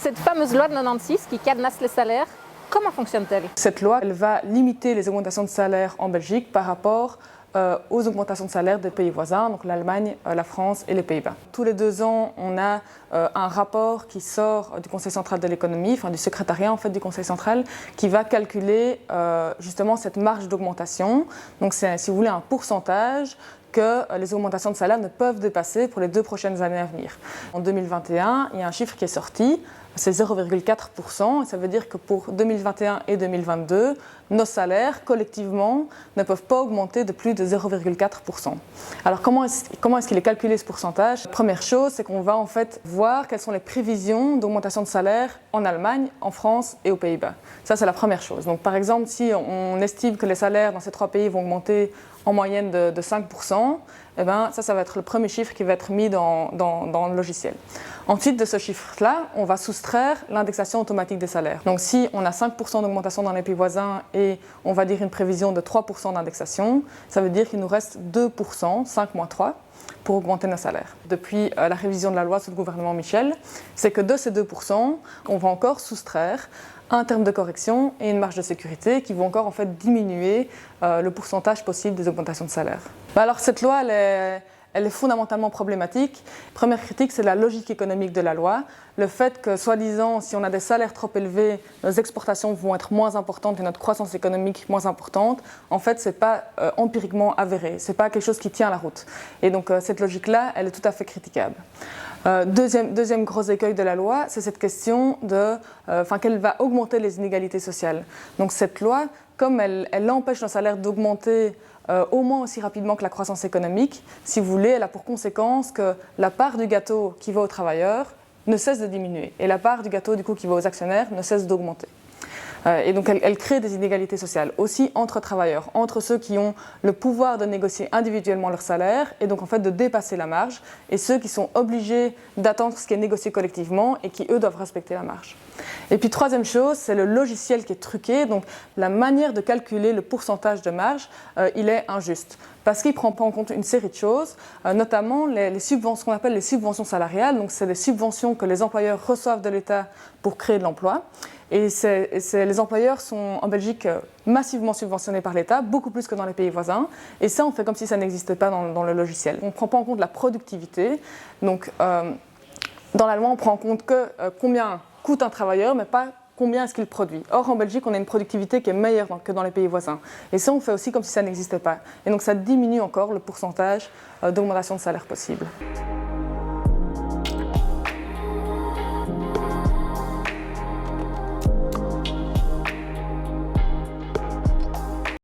Cette fameuse loi de 96 qui cadenasse les salaires, comment fonctionne-t-elle? Cette loi, elle va limiter les augmentations de salaire en Belgique par rapport aux augmentations de salaire des pays voisins, donc l'Allemagne, la France et les Pays-Bas. Tous les 2 ans, on a un rapport qui sort du Conseil central de l'économie, enfin du secrétariat en fait du Conseil central, qui va calculer justement cette marge d'augmentation. Donc c'est, si vous voulez, un pourcentage que les augmentations de salaire ne peuvent dépasser pour les 2 prochaines années à venir. En 2021, il y a un chiffre qui est sorti, c'est 0,4%, et ça veut dire que pour 2021 et 2022, nos salaires, collectivement, ne peuvent pas augmenter de plus de 0,4%. Alors comment est-ce qu'il est calculé ce pourcentage? La première chose, c'est qu'on va en fait voir quelles sont les prévisions d'augmentation de salaire en Allemagne, en France et aux Pays-Bas. Ça, c'est la première chose. Donc par exemple, si on estime que les salaires dans ces 3 pays vont augmenter en moyenne de 5%, eh bien, ça va être le premier chiffre qui va être mis dans le logiciel. Ensuite de ce chiffre-là, on va soustraire l'indexation automatique des salaires. Donc si on a 5% d'augmentation dans les pays voisins et on va dire une prévision de 3% d'indexation, ça veut dire qu'il nous reste 2%, 5 moins 3, pour augmenter nos salaires. Depuis la révision de la loi sous le gouvernement Michel, c'est que de ces 2%, on va encore soustraire un terme de correction et une marge de sécurité qui vont encore en fait diminuer le pourcentage possible des augmentations de salaire. Alors cette loi, elle est fondamentalement problématique. Première critique, c'est la logique économique de la loi. Le fait que, soi-disant, si on a des salaires trop élevés, nos exportations vont être moins importantes et notre croissance économique moins importante, en fait, ce n'est pas empiriquement avéré. Ce n'est pas quelque chose qui tient la route. Et donc, cette logique-là, elle est tout à fait critiquable. Deuxième gros écueil de la loi, c'est cette question qu'elle va augmenter les inégalités sociales. Donc, cette loi, comme elle empêche nos salaires d'augmenter au moins aussi rapidement que la croissance économique, si vous voulez, elle a pour conséquence que la part du gâteau qui va aux travailleurs ne cesse de diminuer et la part du gâteau du coup, qui va aux actionnaires ne cesse d'augmenter. Et donc elle crée des inégalités sociales, aussi entre travailleurs, entre ceux qui ont le pouvoir de négocier individuellement leur salaire et donc en fait de dépasser la marge, et ceux qui sont obligés d'attendre ce qui est négocié collectivement et qui eux doivent respecter la marge. Et puis troisième chose, c'est le logiciel qui est truqué, donc la manière de calculer le pourcentage de marge, il est injuste. Parce qu'il ne prend pas en compte une série de choses, notamment les subventions, qu'on appelle les subventions salariales. Donc c'est des subventions que les employeurs reçoivent de l'État pour créer de l'emploi. Et les employeurs sont en Belgique massivement subventionnés par l'État, beaucoup plus que dans les pays voisins. Et ça, on fait comme si ça n'existait pas dans le logiciel. On ne prend pas en compte la productivité. Donc dans la loi, on prend en compte que combien coûte un travailleur, mais pas combien est-ce qu'il produit. Or, en Belgique, on a une productivité qui est meilleure que dans les pays voisins. Et ça, on fait aussi comme si ça n'existait pas. Et donc, ça diminue encore le pourcentage d'augmentation de salaire possible.